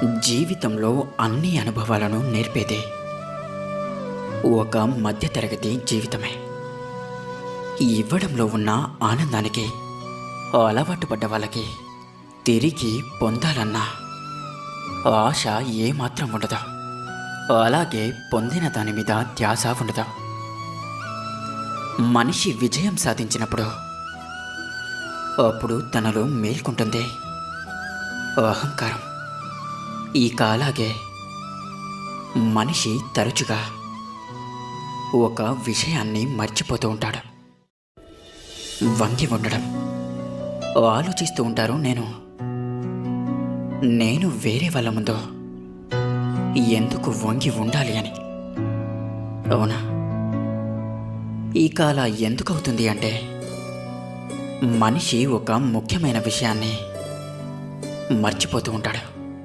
జీవితంలో అన్ని అనుభవాలను నేర్పేది ఒక మధ్యతరగతి జీవితమే. ఇవ్వడంలో ఉన్న ఆనందానికి అలవాటు పడ్డ వాళ్ళకి తిరిగి పొందాలన్న ఆశ ఏమాత్రం ఉండదు. అలాగే పొందిన దాని మీద ధ్యాస ఉండదు. మనిషి విజయం సాధించినప్పుడు అప్పుడు తనలో మేల్కొంటుంది అహంకారం. ఇక అలాగే మనిషి తరచుగా ఒక విషయాన్ని మర్చిపోతూ ఉంటాడు. వంగి ఉండడం. ఆలోచిస్తూ ఉంటారు, నేను వేరే వాళ్ళ ముందు ఎందుకు వంగి ఉండాలి అని. అవునా, ఇక అలా ఎందుకు అవుతుంది అంటే మనిషి ఒక ముఖ్యమైన విషయాన్ని మర్చిపోతూ ఉంటాడు.